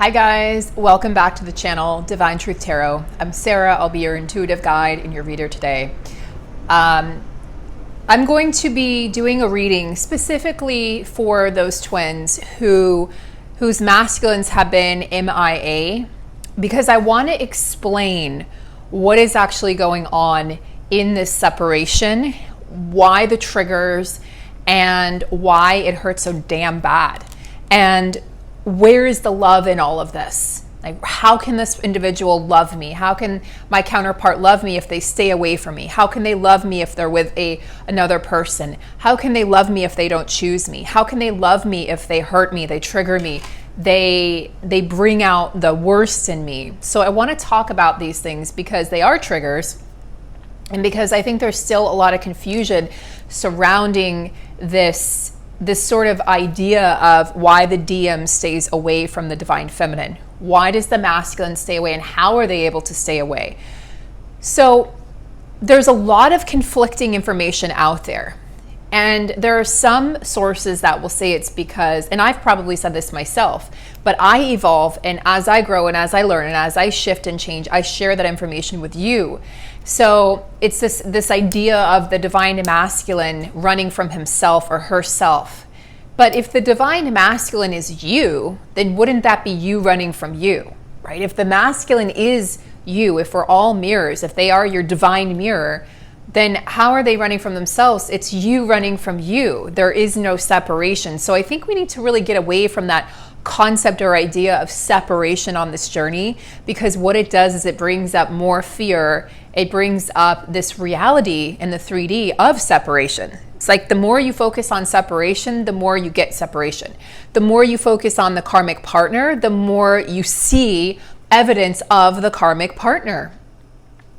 Hi guys, welcome back to the channel, Divine Truth Tarot. I'm Sarah, I'll be your intuitive guide and your reader today. I'm going to be doing a reading specifically for those twins whose masculines have been MIA, because I want to explain what is actually going on in this separation, why the triggers, and why it hurts so damn bad. And where is the love in all of this? Like, how can this individual love me? How can my counterpart love me if they stay away from me? How can they love me if they're with another person? How can they love me if they don't choose me? How can they love me if they hurt me, they trigger me, they bring out the worst in me? So I want to talk about these things because they are triggers, and because I think there's still a lot of confusion surrounding this sort of idea of why the DM stays away from the divine feminine. Why does the masculine stay away, and how are they able to stay away? So there's a lot of conflicting information out there. And there are some sources that will say it's because, and I've probably said this myself, but I evolve, and as I grow and as I learn and as I shift and change, I share that information with you. So it's this idea of the divine masculine running from himself or herself. But if the divine masculine is you, then wouldn't that be you running from you, right? If the masculine is you, if we're all mirrors, if they are your divine mirror, then how are they running from themselves? It's you running from you. There is no separation. So I think we need to really get away from that concept or idea of separation on this journey, because what it does is it brings up more fear. It brings up this reality in the 3D of separation. It's like the more you focus on separation, the more you get separation. The more you focus on the karmic partner, the more you see evidence of the karmic partner,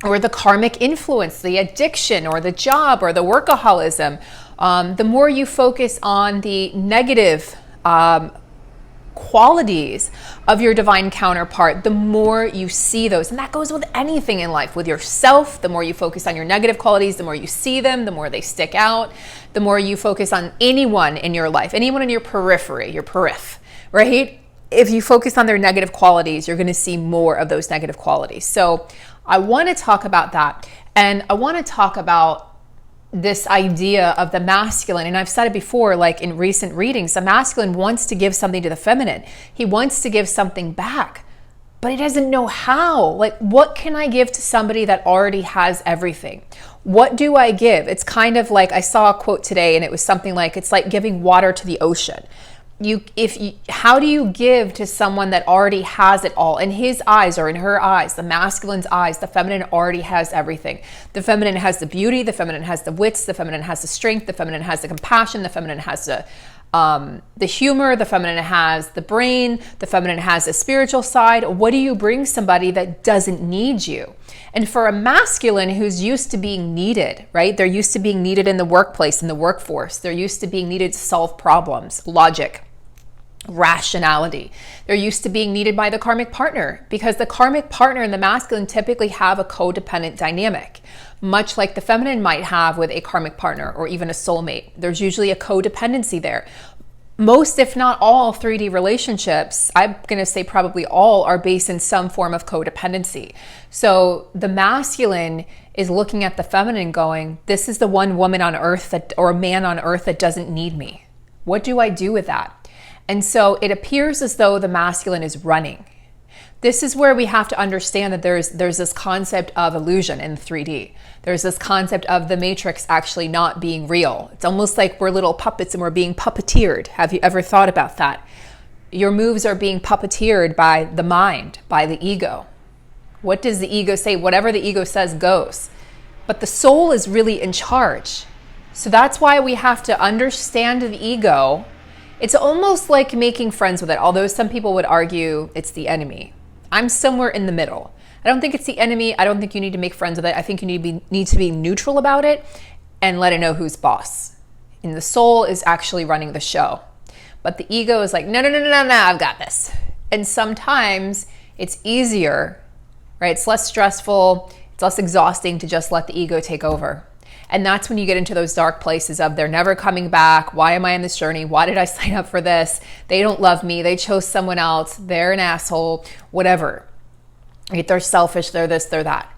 or the karmic influence, the addiction, or the job, or the workaholism. The more you focus on the negative qualities of your divine counterpart, the more you see those. And that goes with anything in life. With yourself, the more you focus on your negative qualities, the more you see them, the more they stick out. The more you focus on anyone in your life, anyone in your periphery, your periph, right? If you focus on their negative qualities, you're going to see more of those negative qualities. So I want to talk about that. And I want to talk about this idea of the masculine. And I've said it before, like in recent readings, the masculine wants to give something to the feminine. He wants to give something back, but he doesn't know how. Like, what can I give to somebody that already has everything? What do I give? It's kind of like, I saw a quote today and it was something like, it's like giving water to the ocean. How do you give to someone that already has it all? In his eyes, or in her eyes, the masculine's eyes, the feminine already has everything. The feminine has the beauty, the feminine has the wits, the feminine has the strength, the feminine has the compassion, the feminine has the humor, the feminine has the brain, the feminine has the spiritual side. What do you bring somebody that doesn't need you? And for a masculine who's used to being needed, right? They're used to being needed in the workplace, in the workforce. They're used to being needed to solve problems, logic, rationality. They're used to being needed by the karmic partner, because the karmic partner and the masculine typically have a codependent dynamic, much like the feminine might have with a karmic partner or even a soulmate. There's usually a codependency there. Most, if not all, 3D relationships, I'm going to say probably all, are based in some form of codependency. So the masculine is looking at the feminine going, this is the one woman on earth or man on earth that doesn't need me. What do I do with that? And so it appears as though the masculine is running. This is where we have to understand that there's this concept of illusion in 3D. There's this concept of the matrix actually not being real. It's almost like we're little puppets and we're being puppeteered. Have you ever thought about that? Your moves are being puppeteered by the mind, by the ego. What does the ego say? Whatever the ego says goes. But the soul is really in charge. So that's why we have to understand the ego. It's almost like making friends with it, although some people would argue it's the enemy. I'm somewhere in the middle. I don't think it's the enemy. I don't think you need to make friends with it. I think you need to be neutral about it and let it know who's boss. And the soul is actually running the show. But the ego is like, no, I've got this. And sometimes it's easier, right? It's less stressful. It's less exhausting to just let the ego take over. And that's when you get into those dark places of they're never coming back. Why am I on this journey? Why did I sign up for this? They don't love me. They chose someone else. They're an asshole, whatever. Right? They're selfish. They're this, they're that.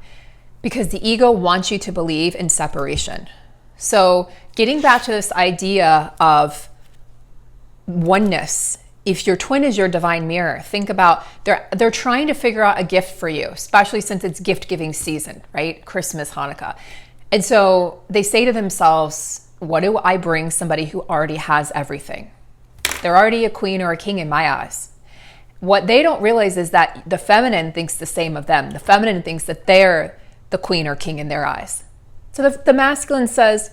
Because the ego wants you to believe in separation. So getting back to this idea of oneness, if your twin is your divine mirror, think about they're trying to figure out a gift for you, especially since it's gift giving season, right? Christmas, Hanukkah. And so they say to themselves, what do I bring somebody who already has everything? They're already a queen or a king in my eyes. What they don't realize is that the feminine thinks the same of them. The feminine thinks that they're the queen or king in their eyes. So the masculine says,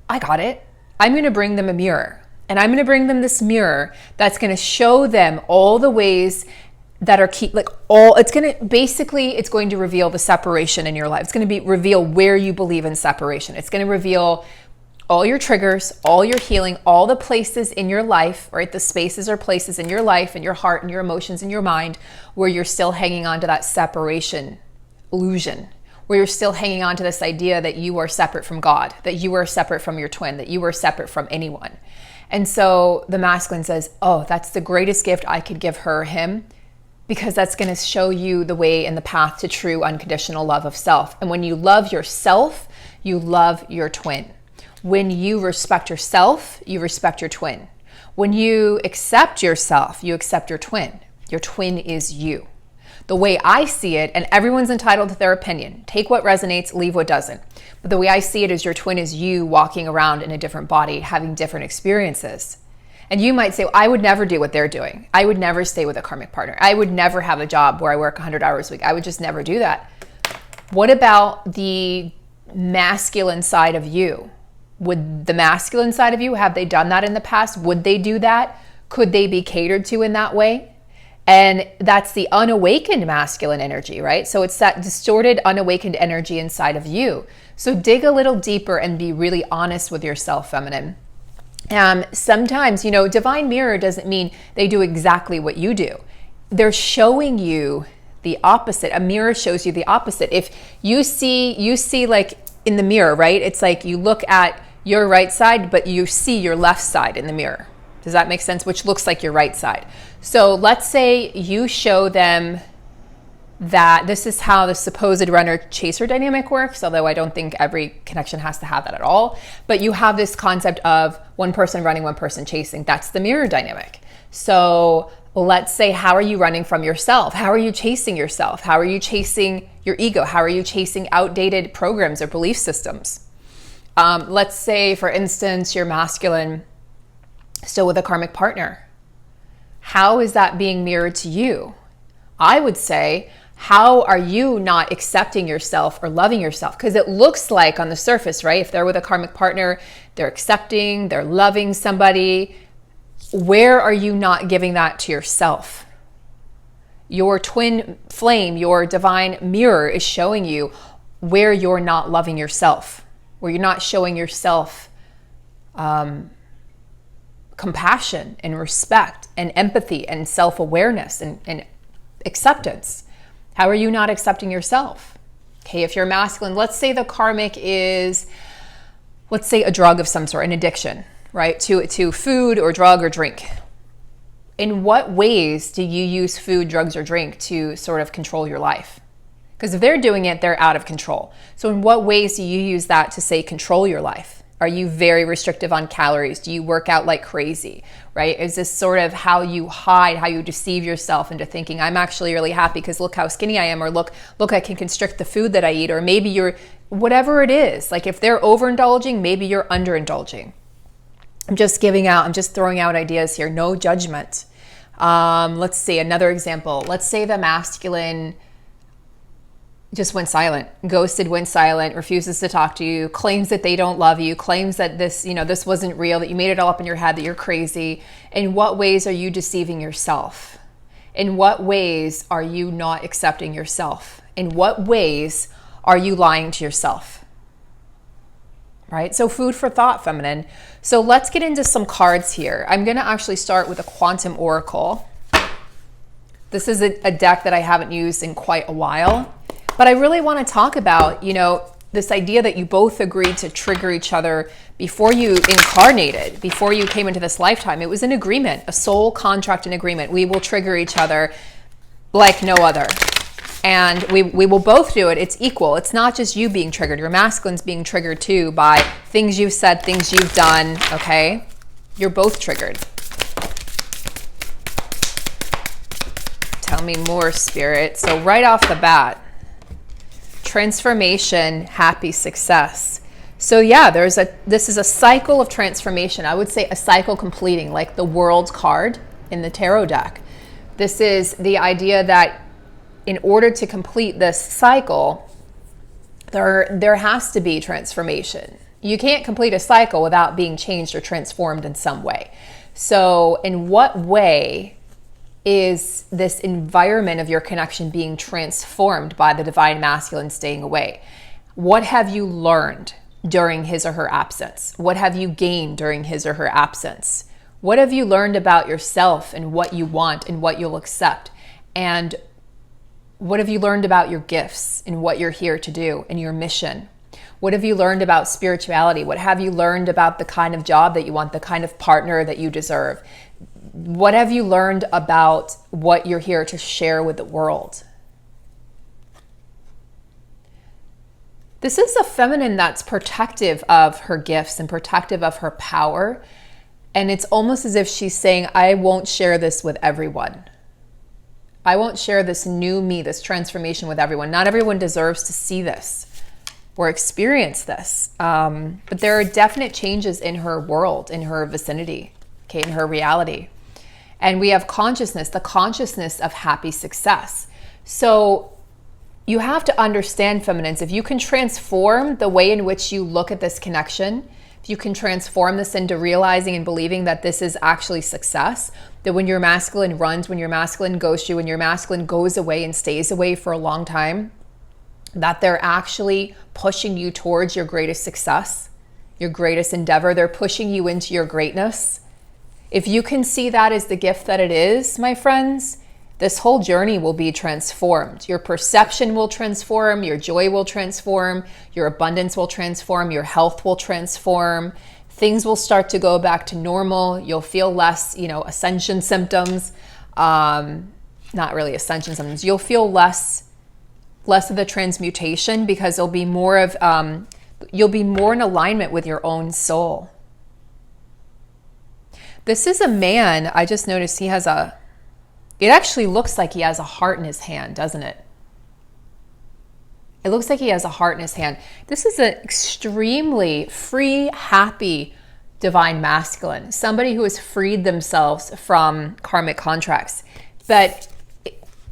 I got it. I'm going to bring them a mirror. And I'm going to bring them this mirror that's going to show them all the ways that are it's going to reveal the separation in your life. It's going to reveal where you believe in separation. It's going to reveal all your triggers, all your healing, all the places in your life, right? The spaces or places in your life and your heart and your emotions and your mind where you're still hanging on to that separation illusion, where you're still hanging on to this idea that you are separate from God, that you are separate from your twin, that you are separate from anyone. And so the masculine says, oh, that's the greatest gift I could give her, him, because that's going to show you the way and the path to true unconditional love of self. And when you love yourself, you love your twin. When you respect yourself, you respect your twin. When you accept yourself, you accept your twin. Your twin is you. The way I see it, and everyone's entitled to their opinion. Take what resonates, leave what doesn't. But the way I see it is your twin is you walking around in a different body, having different experiences. And you might say, well, I would never do what they're doing. I would never stay with a karmic partner. I would never have a job where I work 100 hours a week. I would just never do that. What about the masculine side of you? Would the masculine side of you, have they done that in the past? Would they do that? Could they be catered to in that way? And that's the unawakened masculine energy, right? So it's that distorted, unawakened energy inside of you. So dig a little deeper and be really honest with yourself, feminine. Sometimes, divine mirror doesn't mean they do exactly what you do. They're showing you the opposite. A mirror shows you the opposite. If you see like in the mirror, right? It's like you look at your right side, but you see your left side in the mirror. Does that make sense? Which looks like your right side. So let's say you show them that this is how the supposed runner-chaser dynamic works, although I don't think every connection has to have that at all. But you have this concept of one person running, one person chasing. That's the mirror dynamic. So let's say, how are you running from yourself? How are you chasing yourself? How are you chasing your ego? How are you chasing outdated programs or belief systems? Let's say, for instance, you're masculine, still with a karmic partner. How is that being mirrored to you? I would say, how are you not accepting yourself or loving yourself? Because it looks like on the surface, right? If they're with a karmic partner, they're accepting, they're loving somebody. Where are you not giving that to yourself? Your twin flame, your divine mirror is showing you where you're not loving yourself, where you're not showing yourself compassion and respect and empathy and self-awareness and acceptance. How are you not accepting yourself? Okay, if you're masculine, let's say the karmic is, let's say a drug of some sort, an addiction, right? To food or drug or drink. In what ways do you use food, drugs, or drink to sort of control your life? Because if they're doing it, they're out of control. So in what ways do you use that to, say, control your life? Are you very restrictive on calories? Do you work out like crazy, right? Is this sort of how you hide, how you deceive yourself into thinking, I'm actually really happy because look how skinny I am, or look, I can constrict the food that I eat, or maybe you're, whatever it is. Like if they're overindulging, maybe you're underindulging. I'm just throwing out ideas here, no judgment. Let's see, another example. Let's say the masculine just went silent, ghosted, went silent, refuses to talk to you, claims that they don't love you, claims that this wasn't real, that you made it all up in your head, that you're crazy. In what ways are you deceiving yourself? In what ways are you not accepting yourself? In what ways are you lying to yourself? Right? So food for thought, feminine. So let's get into some cards here. I'm going to actually start with a quantum oracle. This is a deck that I haven't used in quite a while. But I really want to talk about, this idea that you both agreed to trigger each other before you incarnated, before you came into this lifetime. It was an agreement, a soul contract and agreement. We will trigger each other like no other. And we will both do it. It's equal. It's not just you being triggered. Your masculine's being triggered too by things you've said, things you've done, okay? You're both triggered. Tell me more, Spirit. So right off the bat, transformation, happy, success. So yeah, this is a cycle of transformation. I would say a cycle completing, like the World card in the tarot deck. This is the idea that in order to complete this cycle, there has to be transformation. You can't complete a cycle without being changed or transformed in some way. So in what way is this environment of your connection being transformed by the divine masculine staying away? What have you learned during his or her absence? What have you gained during his or her absence? What have you learned about yourself and what you want and what you'll accept? And what have you learned about your gifts and what you're here to do and your mission? What have you learned about spirituality? What have you learned about the kind of job that you want, the kind of partner that you deserve? What have you learned about what you're here to share with the world? This is a feminine that's protective of her gifts and protective of her power. And it's almost as if she's saying, I won't share this with everyone. I won't share this new me, this transformation with everyone. Not everyone deserves to see this or experience this. But there are definite changes in her world, in her vicinity, okay, in her reality. And we have consciousness, the consciousness of happy success. So you have to understand, feminines, if you can transform the way in which you look at this connection, if you can transform this into realizing and believing that this is actually success, that when your masculine runs, when your masculine ghosts you, when your masculine goes away and stays away for a long time, that they're actually pushing you towards your greatest success, your greatest endeavor. They're pushing you into your greatness. If you can see that as the gift that it is, my friends, this whole journey will be transformed. Your perception will transform, your joy will transform, your abundance will transform, your health will transform. Things will start to go back to normal. You'll feel less, ascension symptoms. Not really ascension symptoms. You'll feel less of the transmutation because it'll be more of, you'll be more in alignment with your own soul. This is a man, I just noticed it actually looks like he has a heart in his hand, doesn't it? It looks like he has a heart in his hand. This is an extremely free, happy, divine masculine. Somebody who has freed themselves from karmic contracts. But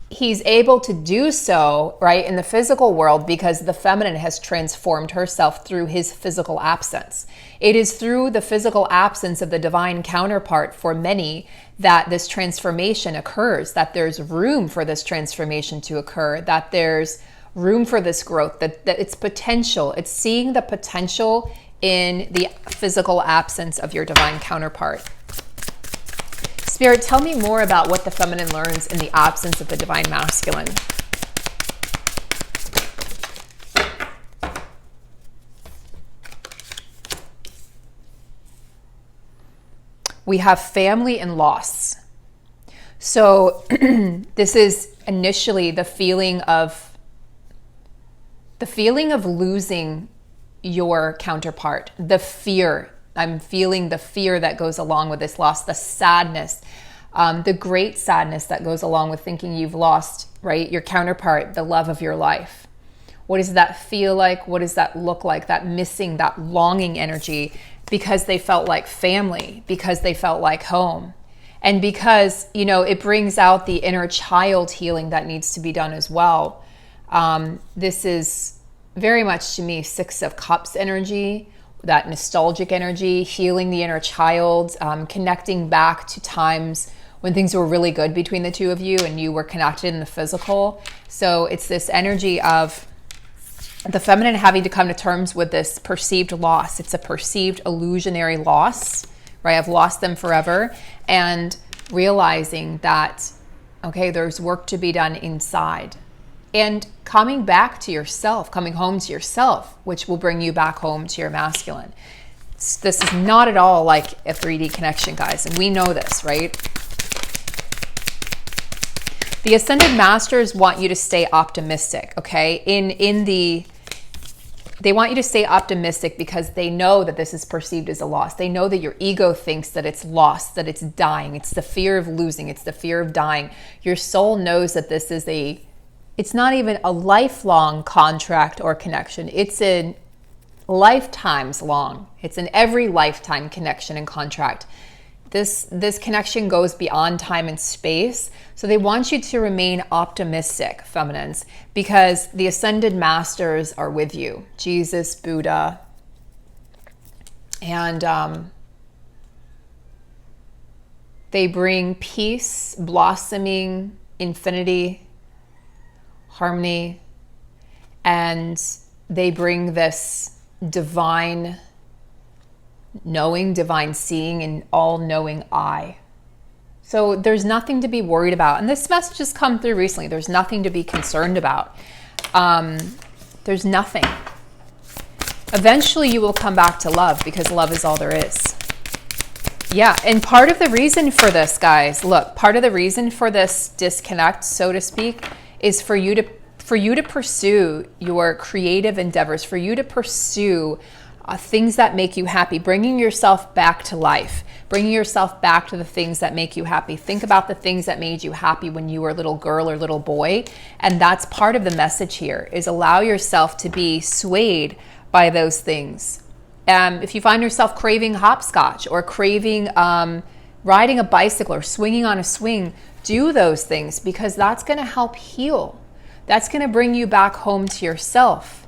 he's able to do so, right, in the physical world because the feminine has transformed herself through his physical absence. It is through the physical absence of the divine counterpart for many that this transformation occurs, that there's room for this transformation to occur, that there's room for this growth, that it's potential. It's seeing the potential in the physical absence of your divine counterpart. Spirit, tell me more about what the feminine learns in the absence of the divine masculine. We have family and loss. So this is initially the feeling of losing your counterpart, the fear. I'm feeling the fear that goes along with this loss, the sadness, the great sadness that goes along with thinking you've lost, right, your counterpart, the love of your life. What does that feel like? What does that look like? That missing, that longing energy, because they felt like family, because they felt like home. And because, it brings out the inner child healing that needs to be done as well. This is very much, to me, Six of Cups energy, that nostalgic energy, healing the inner child, connecting back to times when things were really good between the two of you and you were connected in the physical. So it's this energy of the feminine having to come to terms with this perceived loss. It's a perceived illusionary loss, right? I've lost them forever. And realizing that, okay, there's work to be done inside. and coming back to yourself, coming home to yourself, which will bring you back home to your masculine. This is not at all like a 3D connection, guys, and we know this, right? The Ascended Masters want you to stay optimistic, okay? They want you to stay optimistic because they know that this is perceived as a loss. They know that your ego thinks that it's lost, that it's dying. It's the fear of losing. It's the fear of dying. Your soul knows that this is it's not even a lifelong contract or connection. It's a lifetimes long. It's an every lifetime connection and contract. This connection goes beyond time and space. So they want you to remain optimistic, feminines, because the Ascended Masters are with you. Jesus, Buddha, and they bring peace, blossoming, infinity, harmony, and they bring this divine knowing, divine seeing, and all-knowing eye. So there's nothing to be worried about. And this message has come through recently. There's nothing to be concerned about. There's nothing. Eventually you will come back to love because love is all there is. Yeah, and part of the reason for this, guys, look, part of the reason for this disconnect, so to speak, is for you to pursue your creative endeavors, for you to pursue things that make you happy, bringing yourself back to life, bringing yourself back to the things that make you happy. Think about the things that made you happy when you were a little girl or little boy. And that's part of the message here, is allow yourself to be swayed by those things. If you find yourself craving hopscotch or craving riding a bicycle or swinging on a swing, do those things because that's going to help heal. That's going to bring you back home to yourself.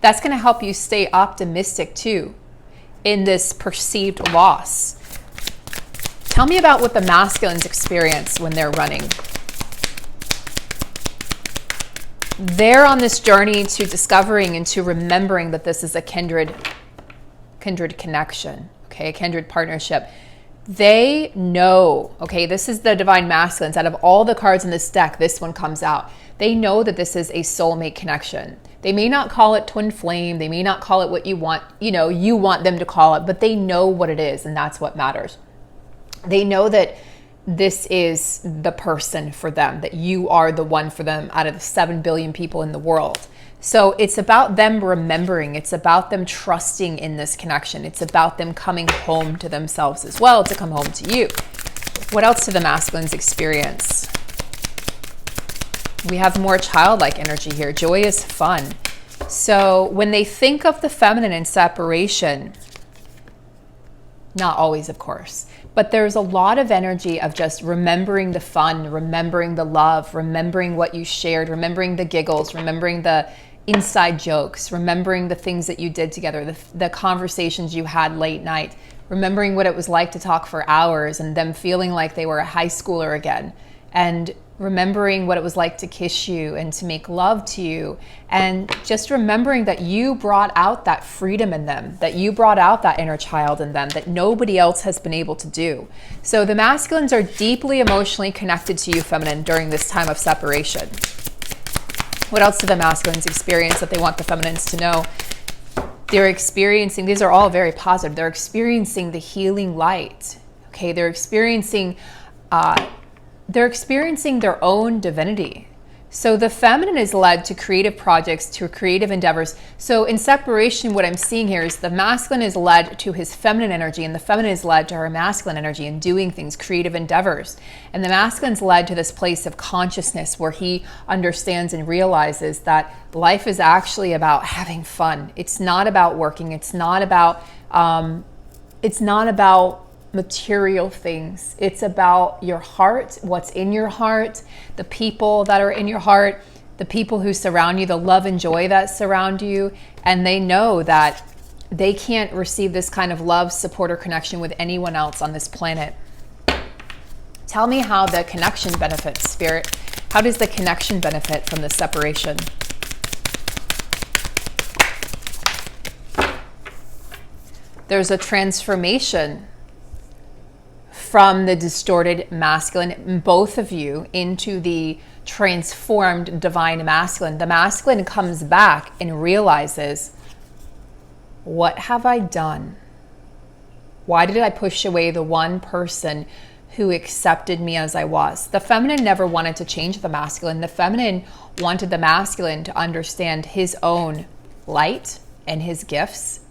That's going to help you stay optimistic too in this perceived loss. Tell me about what the masculines experience when they're running. They're on this journey to discovering and to remembering that this is a kindred connection, okay, a kindred partnership. They know, okay, this is the divine masculines. Out of all the cards in this deck, this one comes out. They know that this is a soulmate connection. They may not call it twin flame. They may not call it what you want, you want them to call it, but they know what it is, and that's what matters. They know that this is the person for them, that you are the one for them out of the 7 billion people in the world. So it's about them remembering. It's about them trusting in this connection. It's about them coming home to themselves as well, to come home to you. What else do the masculines experience? We have more childlike energy here. Joy is fun. So when they think of the feminine in separation, not always, of course, but there's a lot of energy of just remembering the fun, remembering the love, remembering what you shared, remembering the giggles, remembering the inside jokes, remembering the things that you did together, the conversations you had late night, remembering what it was like to talk for hours and them feeling like they were a high schooler again, and remembering what it was like to kiss you and to make love to you, and just remembering that you brought out that freedom in them, that you brought out that inner child in them that nobody else has been able to do. So the masculines are deeply emotionally connected to you, feminine, during this time of separation. What else do the masculines experience that they want the feminines to know? They're experiencing, these are all very positive, they're experiencing the healing light. Okay, they're experiencing their own divinity. So the feminine is led to creative projects, to creative endeavors. So in separation, what I'm seeing here is the masculine is led to his feminine energy, and the feminine is led to her masculine energy and doing things, creative endeavors. And the masculine is led to this place of consciousness where he understands and realizes that life is actually about having fun. It's not about working. It's not about material things. It's about your heart, what's in your heart, the people that are in your heart, the people who surround you, the love and joy that surround you. And they know that they can't receive this kind of love, support, or connection with anyone else on this planet. Tell me how the connection benefits, Spirit. How does the connection benefit from the separation? There's a transformation from the distorted masculine, both of you, into the transformed divine masculine, the masculine comes back and realizes, what have I done? Why did I push away the one person who accepted me as I was? The feminine never wanted to change the masculine. The feminine wanted the masculine to understand his own light and his gifts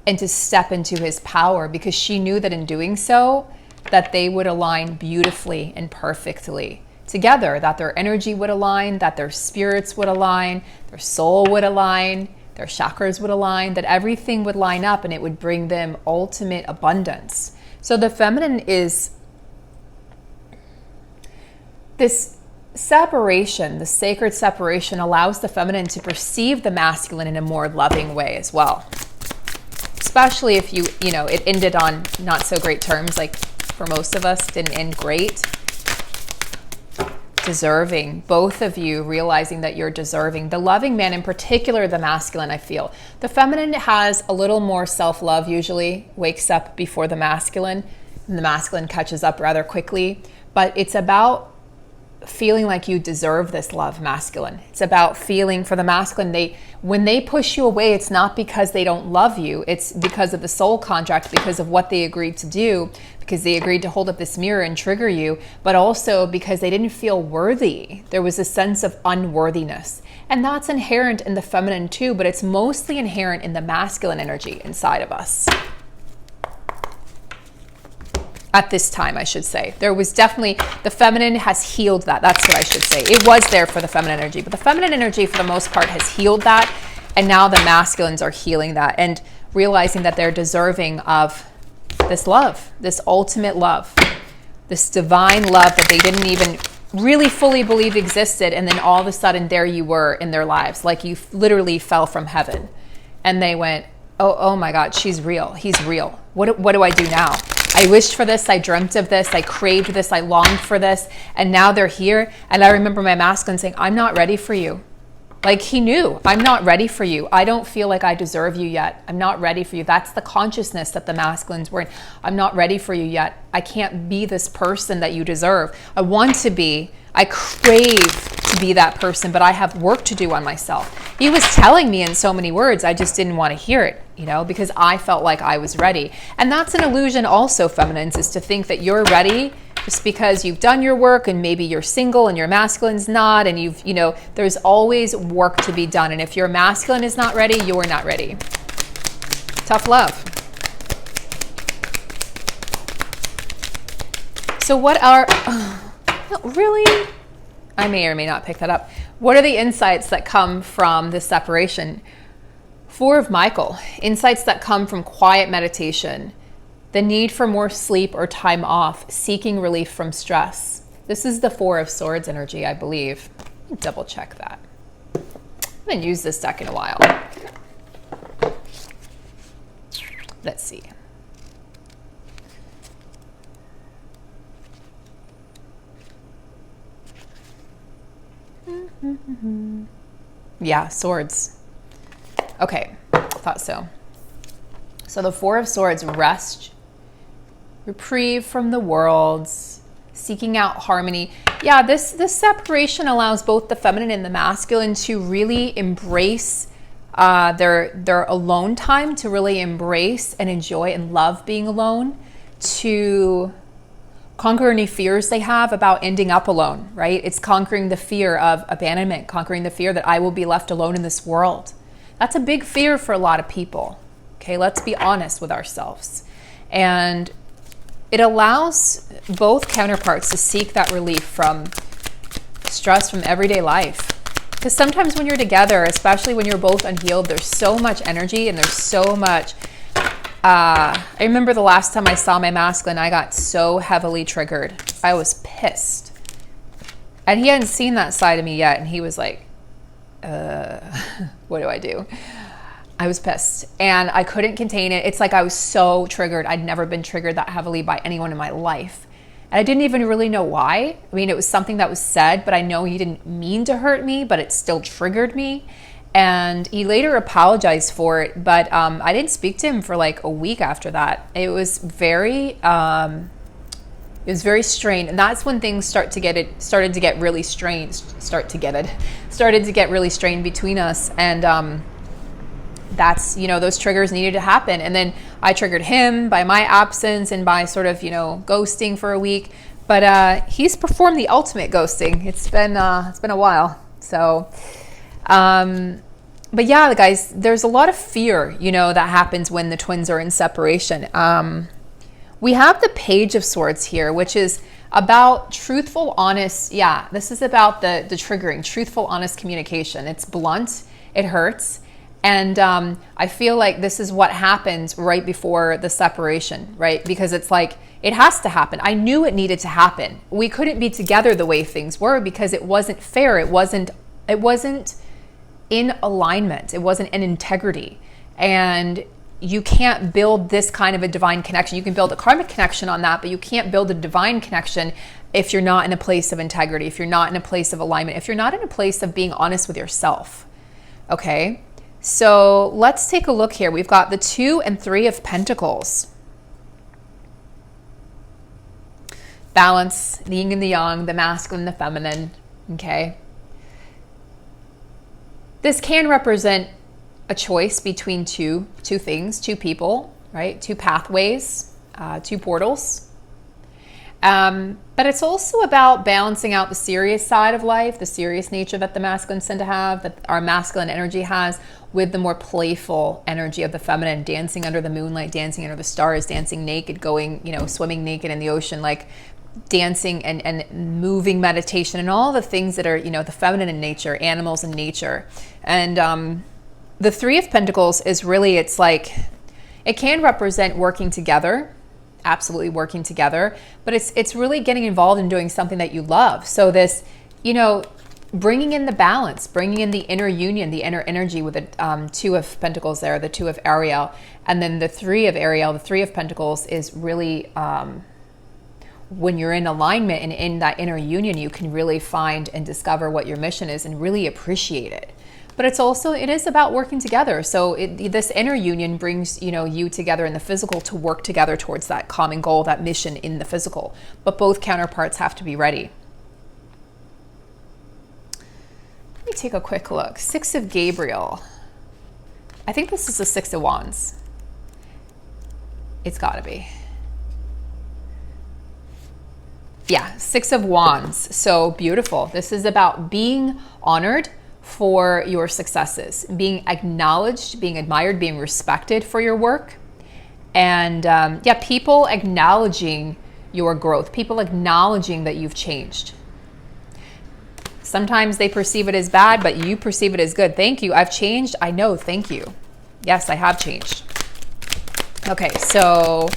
and to step into his power, because she knew that in doing so, that they would align beautifully and perfectly together, that their energy would align, that their spirits would align, their soul would align, their chakras would align, that everything would line up and it would bring them ultimate abundance. So the feminine is this separation, the sacred separation allows the feminine to perceive the masculine in a more loving way as well. Especially if it ended on not so great terms, like for most of us, didn't end great. Deserving, both of you realizing that you're deserving. The loving man, in particular, the masculine, I feel. The feminine has a little more self-love, usually wakes up before the masculine, and the masculine catches up rather quickly. But it's about feeling like you deserve this love, masculine. It's about feeling for the masculine. When they push you away, it's not because they don't love you. It's because of the soul contract, because of what they agreed to do, because they agreed to hold up this mirror and trigger you, but also because they didn't feel worthy. There was a sense of unworthiness. And that's inherent in the feminine too, but it's mostly inherent in the masculine energy inside of us. At this time, I should say. There was definitely, the feminine has healed that. That's what I should say. It was there for the feminine energy, but the feminine energy for the most part has healed that. And now the masculines are healing that and realizing that they're deserving of this love, this ultimate love, this divine love that they didn't even really fully believe existed. And then all of a sudden there you were in their lives, like you literally fell from heaven. And they went, oh my God, she's real. He's real. What do I do now? I wished for this. I dreamt of this. I craved this. I longed for this. And now they're here. And I remember my masculine saying, I'm not ready for you. Like he knew, I'm not ready for you. I don't feel like I deserve you yet. I'm not ready for you. That's the consciousness that the masculines were in. I'm not ready for you yet. I can't be this person that you deserve. I want to be. I crave to be that person, but I have work to do on myself. He was telling me in so many words, I just didn't want to hear it, because I felt like I was ready. And that's an illusion also, feminines, is to think that you're ready just because you've done your work and maybe you're single and your masculine's not, and there's always work to be done. And if your masculine is not ready, you're not ready. Tough love. So what are... Really? I may or may not pick that up. What are the insights that come from this separation? Four of Michael, insights that come from quiet meditation, the need for more sleep or time off, seeking relief from stress. This is the Four of Swords energy, I believe. Double check that. I haven't used this deck in a while. Let's see. Yeah, swords. Okay, thought so. So the Four of Swords, rest, reprieve from the worlds, seeking out harmony. Yeah, this separation allows both the feminine and the masculine to really embrace their alone time, to really embrace and enjoy and love being alone, to conquer any fears they have about ending up alone, right? It's conquering the fear of abandonment, conquering the fear that I will be left alone in this world. That's a big fear for a lot of people. Okay, let's be honest with ourselves. And it allows both counterparts to seek that relief from stress from everyday life. Because sometimes when you're together, especially when you're both unhealed, there's so much energy and there's so much... I remember the last time I saw my masculine, I got so heavily triggered. I was pissed. And he hadn't seen that side of me yet. And he was like, what do I do? I was pissed and I couldn't contain it. It's like I was so triggered. I'd never been triggered that heavily by anyone in my life. And I didn't even really know why. I mean, it was something that was said, but I know he didn't mean to hurt me, but it still triggered me. And he later apologized for it, but I didn't speak to him for like a week after that. It was very It was very strained, and that's when things started to get really strained. Started to get really strained between us, and that's, you know, those triggers needed to happen. And then I triggered him by my absence and by sort of, you know, ghosting for a week. But he's performed the ultimate ghosting. It's been a while. So, but yeah, guys, there's a lot of fear, you know, that happens when the twins are in separation. We have the Page of Swords here, which is about truthful, honest. Yeah, this is about the triggering, truthful, honest communication. It's blunt, it hurts. And I feel like this is what happens right before the separation, right? Because it's like, it has to happen. I knew it needed to happen. We couldn't be together the way things were because it wasn't fair. It wasn't in alignment. It wasn't in integrity. And you can't build this kind of a divine connection. You can build a karmic connection on that, but you can't build a divine connection if you're not in a place of integrity, if you're not in a place of alignment, if you're not in a place of being honest with yourself. Okay? So let's take a look here. We've got the 2 and 3 of Pentacles. Balance, the yin and the yang, the masculine, the feminine. Okay. This can represent a choice between two things, two people, right? Two pathways, two portals. But it's also about balancing out the serious side of life, the serious nature that the masculines tend to have, that our masculine energy has, with the more playful energy of the feminine, dancing under the moonlight, dancing under the stars, dancing naked, going, you know, swimming naked in the ocean, like dancing and moving meditation and all the things that are, you know, the feminine in nature, animals in nature. And the 3 of Pentacles is really, it's like, it can represent working together, absolutely working together, but it's really getting involved in doing something that you love. So this, you know, bringing in the balance, bringing in the inner union, the inner energy with the 2 of Pentacles there, the 2 of Ariel, and then the 3 of Ariel, the 3 of Pentacles is really, when you're in alignment and in that inner union, you can really find and discover what your mission is and really appreciate it. But it's also, it is about working together. So this inner union brings, you know, you together in the physical to work together towards that common goal, that mission in the physical. But both counterparts have to be ready. Let me take a quick look. 6 of Gabriel. I think this is the 6 of Wands. It's got to be. Yeah, 6 of Wands. So beautiful. This is about being honored for your successes, being acknowledged, being admired, being respected for your work. And yeah, people acknowledging your growth, people acknowledging that you've changed. Sometimes they perceive it as bad, but you perceive it as good. Thank you. I've changed. I know. Thank you. Yes, I have changed. Okay, so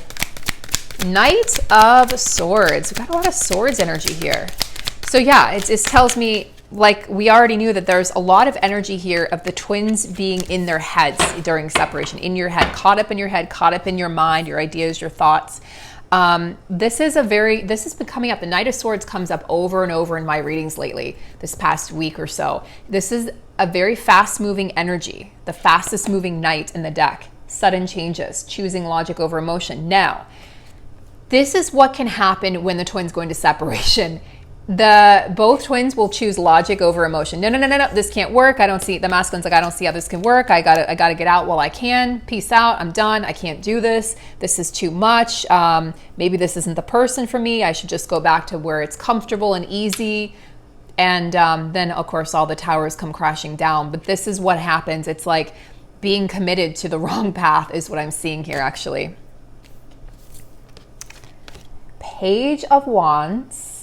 Knight of Swords. We've got a lot of swords energy here. So yeah, it tells me, like, we already knew that there's a lot of energy here of the twins being in their heads during separation, in your head, caught up in your head, caught up in your mind, your ideas, your thoughts. This has been coming up. The Knight of Swords comes up over and over in my readings lately, this past week or so. This is a very fast moving energy, the fastest moving knight in the deck. Sudden changes, choosing logic over emotion. Now, this is what can happen when the twins go into separation. Both twins will choose logic over emotion. No, this can't work. I don't see, the masculine's like, I don't see how this can work. I gotta get out while I can. Peace out. I'm done. I can't do this. This is too much. Maybe this isn't the person for me. I should just go back to where it's comfortable and easy. And then of course all the towers come crashing down. But this is what happens. It's like being committed to the wrong path is what I'm seeing here actually. Page of Wands.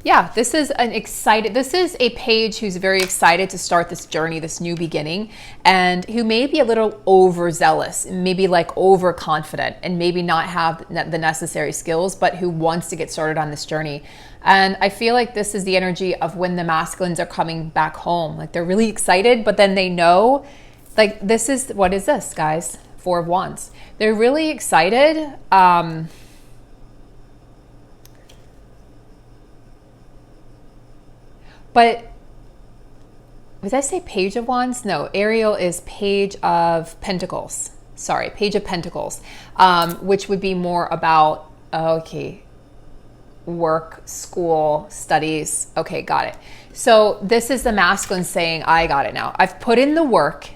Yeah, this is a page who's very excited to start this journey, this new beginning, and who may be a little overzealous, maybe like overconfident, and maybe not have the necessary skills, but who wants to get started on this journey. And I feel like this is the energy of when the masculines are coming back home. Like they're really excited, but then they know, like what is this, guys? 4 of Wands. They're really excited. But did I say Page of Wands? No, Ariel is Page of Pentacles. Sorry, Page of Pentacles, which would be more about Okay. Work, school, studies. Okay, got it. So this is the masculine saying, I got it now. I've put in the work.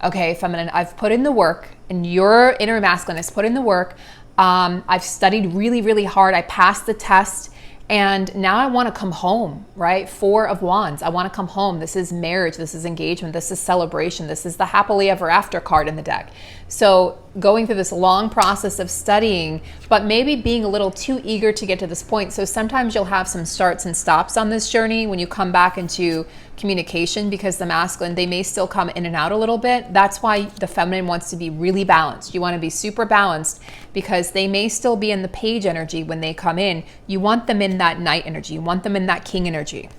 Okay, feminine, I've put in the work, and your inner masculine has put in the work. I've studied really, really hard. I passed the test. And now I want to come home, right? 4 of Wands. I want to come home. This is marriage. This is engagement. This is celebration. This is the happily ever after card in the deck. So going through this long process of studying, but maybe being a little too eager to get to this point. So sometimes you'll have some starts and stops on this journey when you come back into communication, because the masculine, they may still come in and out a little bit. That's why the feminine wants to be really balanced. You want to be super balanced, because they may still be in the page energy when they come in. You want them in that knight energy. You want them in that king energy.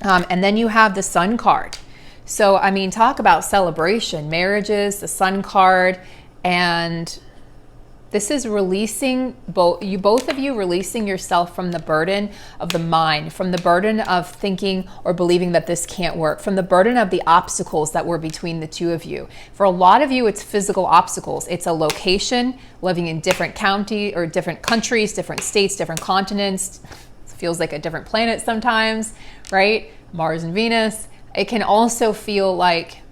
And then you have the sun card. So, I mean, talk about celebration, marriages, the sun card, and this is releasing both of you releasing yourself from the burden of the mind, from the burden of thinking or believing that this can't work, from the burden of the obstacles that were between the two of you. For a lot of you, it's physical obstacles. It's a location, living in different county or different countries, different states, different continents. It feels like a different planet sometimes, right? Mars and Venus. It can also feel like,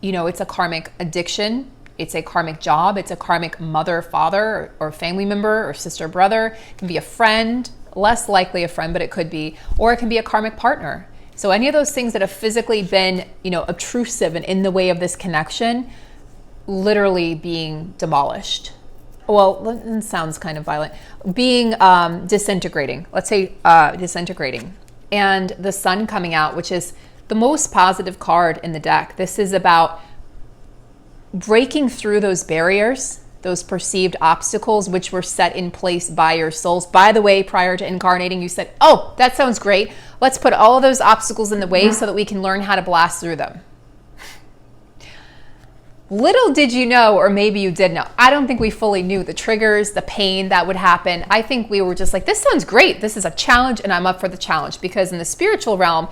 you know, it's a karmic addiction. It's a karmic job. It's a karmic mother, father, or family member, or sister, brother. It can be a friend, less likely a friend, but it could be. Or it can be a karmic partner. So any of those things that have physically been, you know, obtrusive and in the way of this connection, literally being demolished. Well, it sounds kind of violent. Being disintegrating. Let's say disintegrating. And the sun coming out, which is the most positive card in the deck. This is about breaking through those barriers, those perceived obstacles which were set in place by your souls. By the way, prior to incarnating, you said, oh, that sounds great. Let's put all of those obstacles in the way so that we can learn how to blast through them. Little did you know, or maybe you did know, I don't think we fully knew the triggers, the pain that would happen. I think we were just like, this sounds great. This is a challenge, and I'm up for the challenge. Because in the spiritual realm,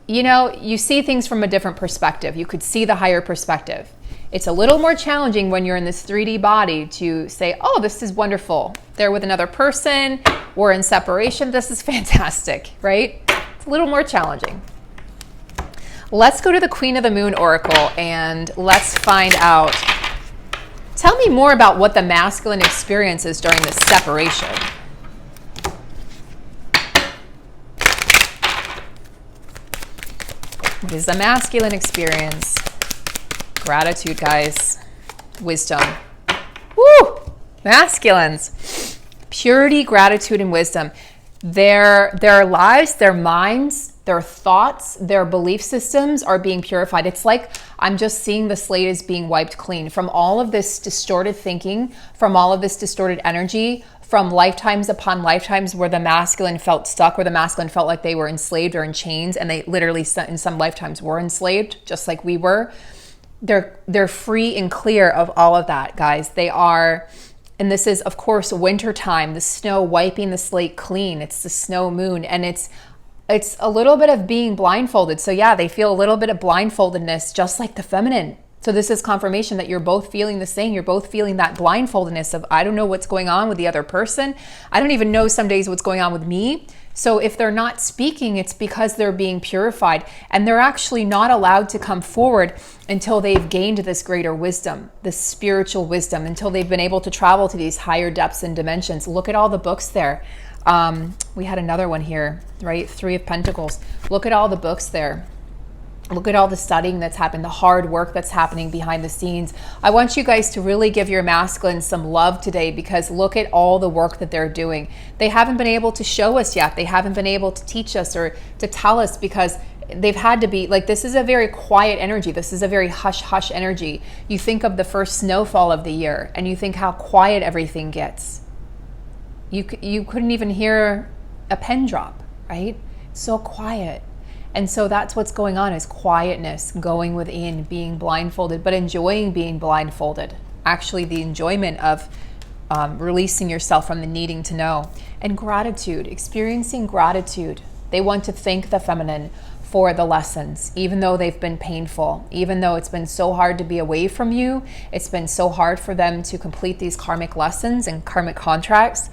you know, you see things from a different perspective. You could see the higher perspective. It's a little more challenging when you're in this 3D body to say, oh, this is wonderful. They're with another person. We're in separation. This is fantastic, right? It's a little more challenging. Let's go to the Queen of the Moon Oracle and let's find out. Tell me more about what the masculine experience is during this separation. What is the masculine experience? Gratitude, guys. Wisdom. Woo! Masculines. Purity, gratitude, and wisdom. Their lives, their minds, their thoughts, their belief systems are being purified. It's like I'm just seeing the slate is being wiped clean from all of this distorted thinking, from all of this distorted energy, from lifetimes upon lifetimes where the masculine felt stuck, where the masculine felt like they were enslaved or in chains, and they literally in some lifetimes were enslaved, just like we were. They're free and clear of all of that, guys. They are, and this is, of course, winter time, the snow wiping the slate clean. It's the snow moon, and it's a little bit of being blindfolded. So yeah, they feel a little bit of blindfoldedness, just like the feminine. So this is confirmation that you're both feeling the same. You're both feeling that blindfoldedness of, I don't know what's going on with the other person. I don't even know some days what's going on with me. So if they're not speaking, it's because they're being purified, and they're actually not allowed to come forward until they've gained this greater wisdom, this spiritual wisdom, until they've been able to travel to these higher depths and dimensions. Look at all the books there. We had another one here, right? 3 of Pentacles. Look at all the books there. Look at all the studying that's happened, the hard work that's happening behind the scenes. I want you guys to really give your masculine some love today, because look at all the work that they're doing. They haven't been able to show us yet. They haven't been able to teach us or to tell us, because they've had to be like, this is a very quiet energy. This is a very hush energy. You think of the first snowfall of the year and you think how quiet everything gets. You couldn't even hear a pen drop, right? So quiet. And so that's what's going on, is quietness, going within, being blindfolded, but enjoying being blindfolded. Actually, the enjoyment of releasing yourself from the needing to know. And gratitude, experiencing gratitude. They want to thank the feminine for the lessons, even though they've been painful, even though it's been so hard to be away from you, it's been so hard for them to complete these karmic lessons and karmic contracts.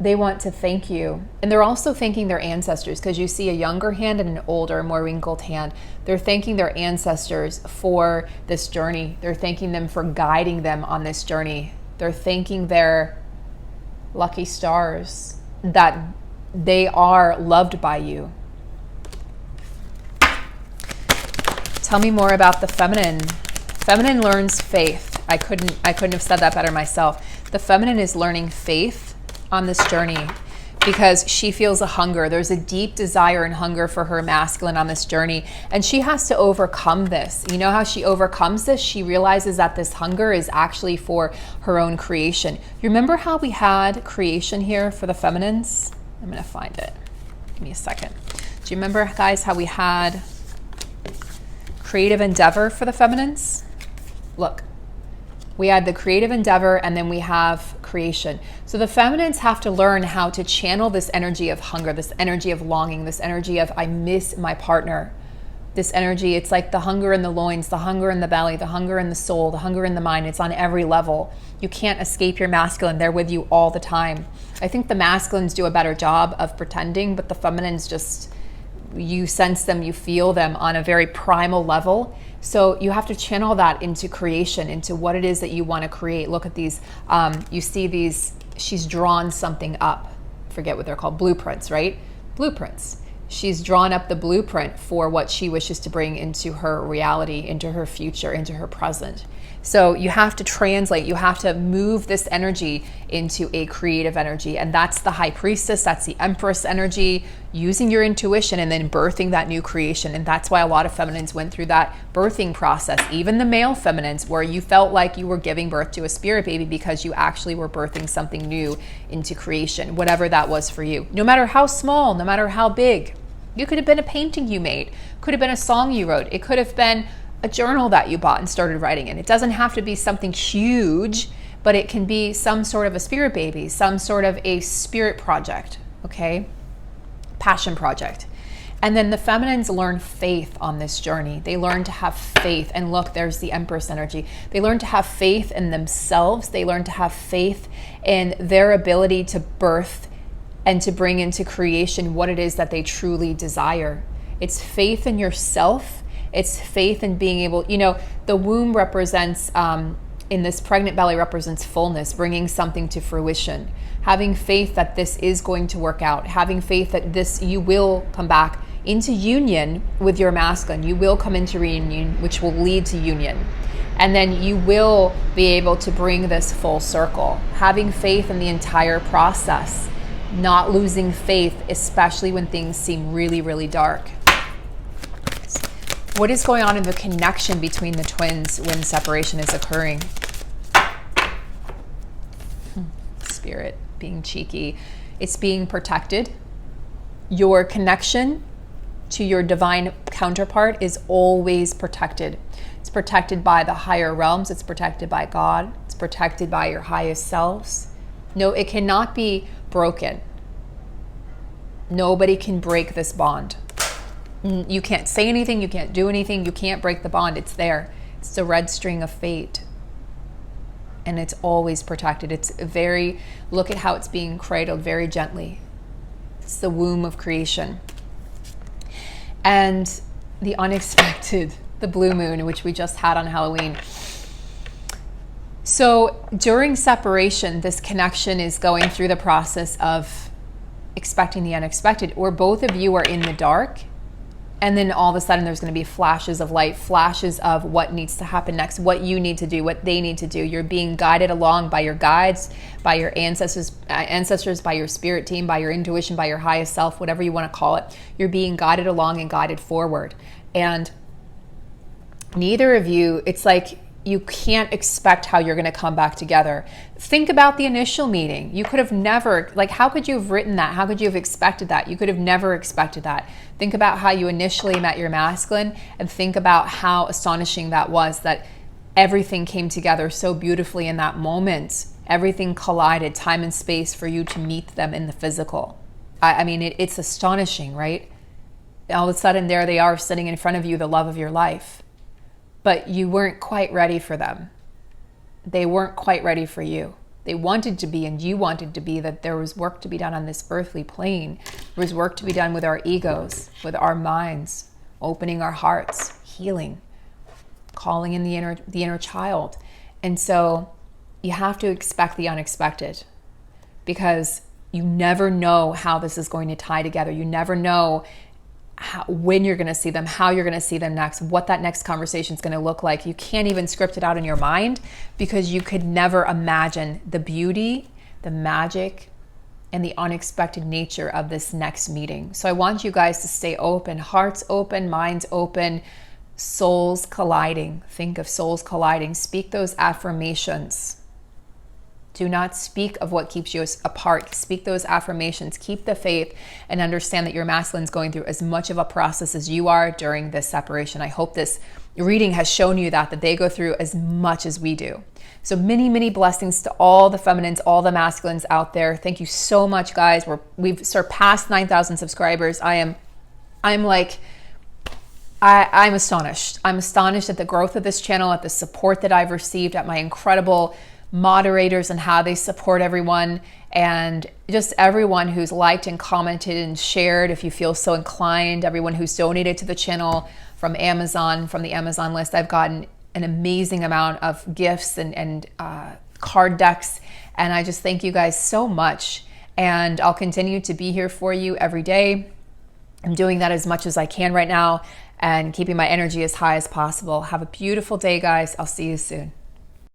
They want to thank you. And they're also thanking their ancestors, because you see a younger hand and an older, more wrinkled hand. They're thanking their ancestors for this journey. They're thanking them for guiding them on this journey. They're thanking their lucky stars that they are loved by you. Tell me more about the feminine. Feminine learns faith. I couldn't have said that better myself. The feminine is learning faith on this journey because she feels a hunger. There's a deep desire and hunger for her masculine on this journey, and she has to overcome this. You know how she overcomes this? She realizes that this hunger is actually for her own creation. You remember how we had creation here for the feminines? I'm going to find it. Give me a second. Do you remember, guys, how we had creative endeavor for the feminines? Look, we had the creative endeavor, and then we have creation. So the feminines have to learn how to channel this energy of hunger, this energy of longing, this energy of I miss my partner. This energy, it's like the hunger in the loins, the hunger in the belly, the hunger in the soul, the hunger in the mind. It's on every level. You can't escape your masculine. They're with you all the time. I think the masculines do a better job of pretending, but the feminines just, you sense them, you feel them on a very primal level. So you have to channel that into creation, into what it is that you want to create. Look at these, you see these, she's drawn something up. Forget what they're called, blueprints, right? Blueprints. She's drawn up the blueprint for what she wishes to bring into her reality, into her future, into her present. So you have to translate, you have to move this energy into a creative energy. And that's the high priestess, that's the empress energy, using your intuition and then birthing that new creation. And that's why a lot of feminines went through that birthing process, even the male feminines, where you felt like you were giving birth to a spirit baby because you actually were birthing something new into creation, whatever that was for you. No matter how small, no matter how big. You could have been a painting you made, could have been a song you wrote, it could have been a journal that you bought and started writing in. It doesn't have to be something huge, but it can be some sort of a spirit baby, some sort of a spirit project, okay? Passion project. And then the feminines learn faith on this journey. They learn to have faith. And look, there's the Empress energy. They learn to have faith in themselves. They learn to have faith in their ability to birth and to bring into creation what it is that they truly desire. It's faith in yourself. It's faith in being able, you know, the womb represents, in this pregnant belly represents fullness, bringing something to fruition. Having faith that this is going to work out. Having faith that this, you will come back into union with your masculine. You will come into reunion, which will lead to union. And then you will be able to bring this full circle. Having faith in the entire process. Not losing faith, especially when things seem really, really dark. What is going on in the connection between the twins when separation is occurring? Spirit being cheeky. It's being protected. Your connection to your divine counterpart is always protected. It's protected by the higher realms. It's protected by God. It's protected by your highest selves. No, it cannot be broken. Nobody can break this bond. You can't say anything, you can't do anything, you can't break the bond. It's there. It's the red string of fate. And it's always protected. It's very, look at how it's being cradled very gently. It's the womb of creation. And the unexpected, the blue moon, which we just had on Halloween. So during separation, this connection is going through the process of expecting the unexpected, or both of you are in the dark, and then all of a sudden there's going to be flashes of light, flashes of what needs to happen next, what you need to do, what they need to do. You're being guided along by your guides, by your ancestors, by your spirit team, by your intuition, by your highest self, whatever you want to call it. You're being guided along and guided forward. And neither of you, it's like you can't expect how you're going to come back together. Think about the initial meeting. You could have never, like, how could you have written that? How could you have expected that? You could have never expected that. Think about how you initially met your masculine, and think about how astonishing that was, that everything came together so beautifully in that moment. Everything collided, time and space for you to meet them in the physical. I mean, it's astonishing, right? all of a sudden there they are sitting in front of you, the love of your life. But you weren't quite ready for them. They weren't quite ready for you. They wanted to be, and you wanted to be, that there was work to be done on this earthly plane. There was work to be done with our egos, with our minds, opening our hearts, healing, calling in the inner child. And so you have to expect the unexpected, because you never know how this is going to tie together. You never know when you're going to see them, how you're going to see them next, what that next conversation is going to look like. You can't even script it out in your mind, because you could never imagine the beauty, the magic, and the unexpected nature of this next meeting. So I want you guys to stay open, hearts open, minds open, souls colliding. Think of souls colliding. Speak those affirmations. Do not speak of what keeps you apart. Speak those affirmations. Keep the faith, and understand that your masculine is going through as much of a process as you are during this separation. I hope this reading has shown you that they go through as much as we do. So many, many blessings to all the feminines, all the masculines out there. Thank you so much, guys. We've surpassed 9,000 subscribers. I'm astonished. I'm astonished at the growth of this channel, at the support that I've received, at my incredible moderators and how they support everyone, and just everyone who's liked and commented and shared if you feel so inclined, everyone who's donated to the channel from Amazon, from the Amazon list. I've gotten an amazing amount of gifts and card decks, and I just thank you guys so much, and I'll continue to be here for you every day. I'm doing that as much as I can right now and keeping my energy as high as possible. Have a beautiful day, guys. I'll see you soon.